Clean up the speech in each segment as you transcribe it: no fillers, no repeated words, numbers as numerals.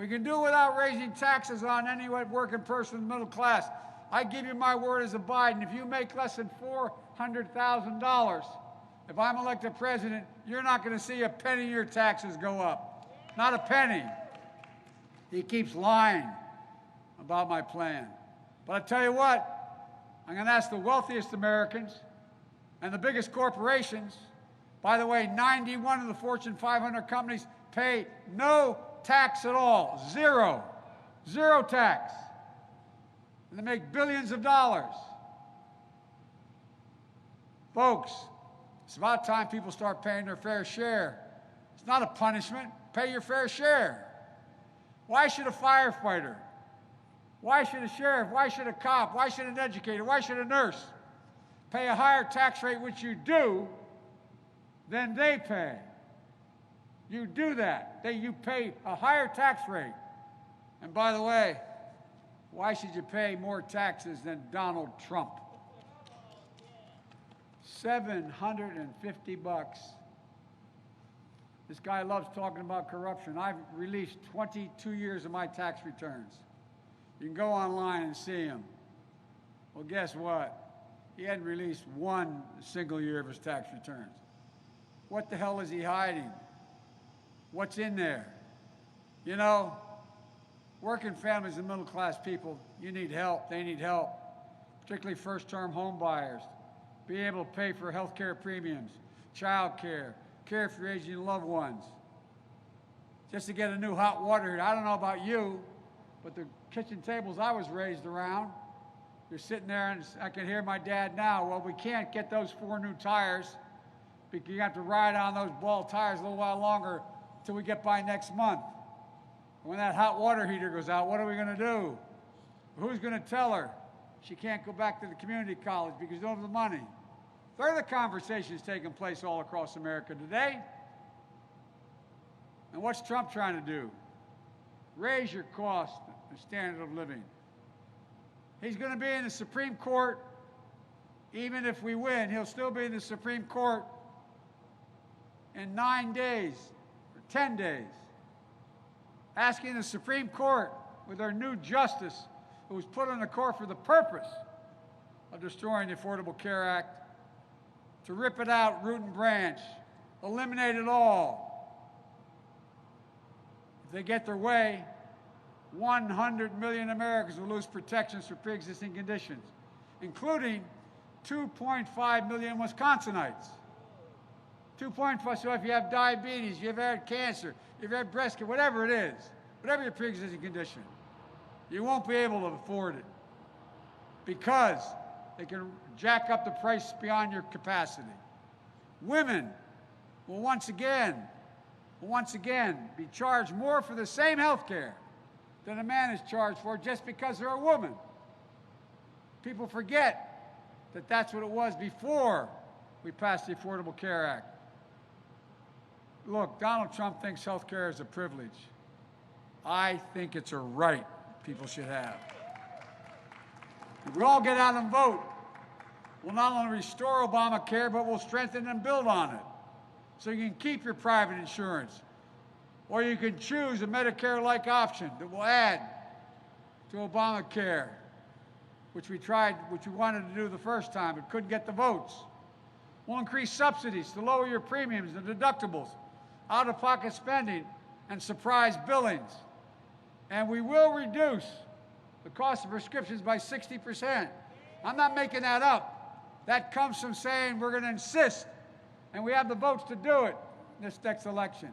We can do it without raising taxes on any working person in the middle class. I give you my word as a Biden, if you make less than $400,000, if I'm elected president, you're not going to see a penny of your taxes go up. Not a penny. He keeps lying about my plan. But I tell you what, I'm going to ask the wealthiest Americans and the biggest corporations. By the way, 91 of the Fortune 500 companies pay no tax at all. Zero. Zero tax. And they make billions of dollars. Folks, it's about time people start paying their fair share. It's not a punishment. Pay your fair share. Why should a firefighter, why should a sheriff, why should a cop, why should an educator, why should a nurse pay a higher tax rate, which you do, than they pay? You do that. You pay a higher tax rate. And by the way, why should you pay more taxes than Donald Trump? $750. This guy loves talking about corruption. I've released 22 years of my tax returns. You can go online and see them. Well, guess what? He hadn't released one single year of his tax returns. What the hell is he hiding? What's in there? You know, working families and middle-class people, you need help. They need help, particularly first-term home buyers. Be able to pay for health care premiums, child care, care for your aging loved ones. Just to get a new hot water heater. I don't know about you, but the kitchen tables I was raised around, you're sitting there and I can hear my dad now, well, we can't get those 4 new tires because you have to ride on those ball tires a little while longer until we get by next month. When that hot water heater goes out, what are we going to do? Who's going to tell her she can't go back to the community college because you don't have the money? They're the conversations taking place all across America today. And what's Trump trying to do? Raise your cost and standard of living. He's going to be in the Supreme Court. Even if we win, he'll still be in the Supreme Court in 9 days or 10 days, asking the Supreme Court, with their new justice, who was put on the court for the purpose of destroying the Affordable Care Act, to rip it out root and branch, eliminate it all. If they get their way, 100 million Americans will lose protections for pre-existing conditions, including 2.5 million Wisconsinites. 2.5, so if you have diabetes, you've had cancer, you've had breast cancer, whatever it is, whatever your pre-existing condition, you won't be able to afford it because they can jack up the price beyond your capacity. Women will once again be charged more for the same health care than a man is charged for just because they're a woman. People forget that that's what it was before we passed the Affordable Care Act. Look, Donald Trump thinks health care is a privilege. I think it's a right people should have. If we all get out and vote, we'll not only restore Obamacare, but we'll strengthen and build on it. So you can keep your private insurance. Or you can choose a Medicare-like option that will add to Obamacare, which we wanted to do the first time, but couldn't get the votes. We'll increase subsidies to lower your premiums and deductibles, out-of-pocket spending, and surprise billings. And we will reduce the cost of prescriptions by 60%. I'm not making that up. That comes from saying we're going to insist, and we have the votes to do it in this next election,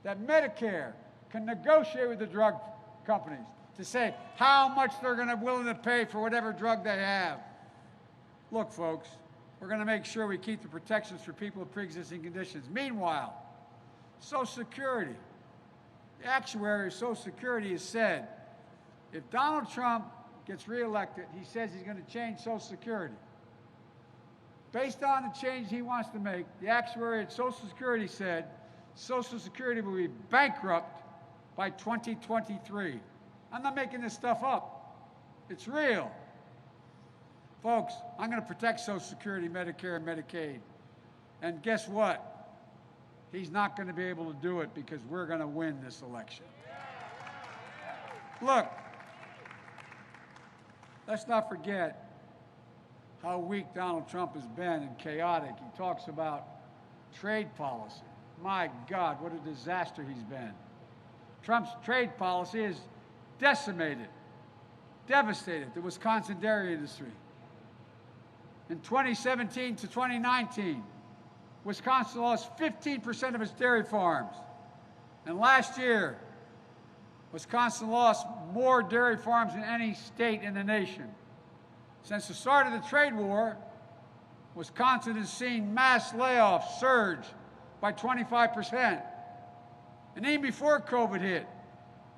that Medicare can negotiate with the drug companies to say how much they're going to be willing to pay for whatever drug they have. Look, folks, we're going to make sure we keep the protections for people with pre-existing conditions. Meanwhile, Social Security, the actuary of Social Security has said, if Donald Trump gets reelected, he says he's going to change Social Security. Based on the change he wants to make, the actuary at Social Security said Social Security will be bankrupt by 2023. I'm not making this stuff up. It's real. Folks, I'm going to protect Social Security, Medicare, and Medicaid. And guess what? He's not going to be able to do it because we're going to win this election. Look, let's not forget how weak Donald Trump has been and chaotic. He talks about trade policy. My God, what a disaster he's been. Trump's trade policy has decimated, devastated the Wisconsin dairy industry. In 2017 to 2019, Wisconsin lost 15% of its dairy farms. And last year, Wisconsin lost more dairy farms than any state in the nation. Since the start of the trade war, Wisconsin has seen mass layoffs surge by 25%. And even before COVID hit,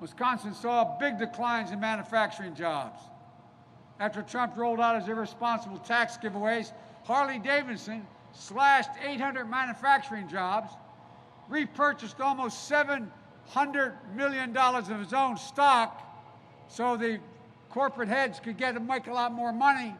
Wisconsin saw big declines in manufacturing jobs. After Trump rolled out his irresponsible tax giveaways, Harley-Davidson slashed 800 manufacturing jobs, repurchased almost $700 million of his own stock so the corporate heads could make a lot more money,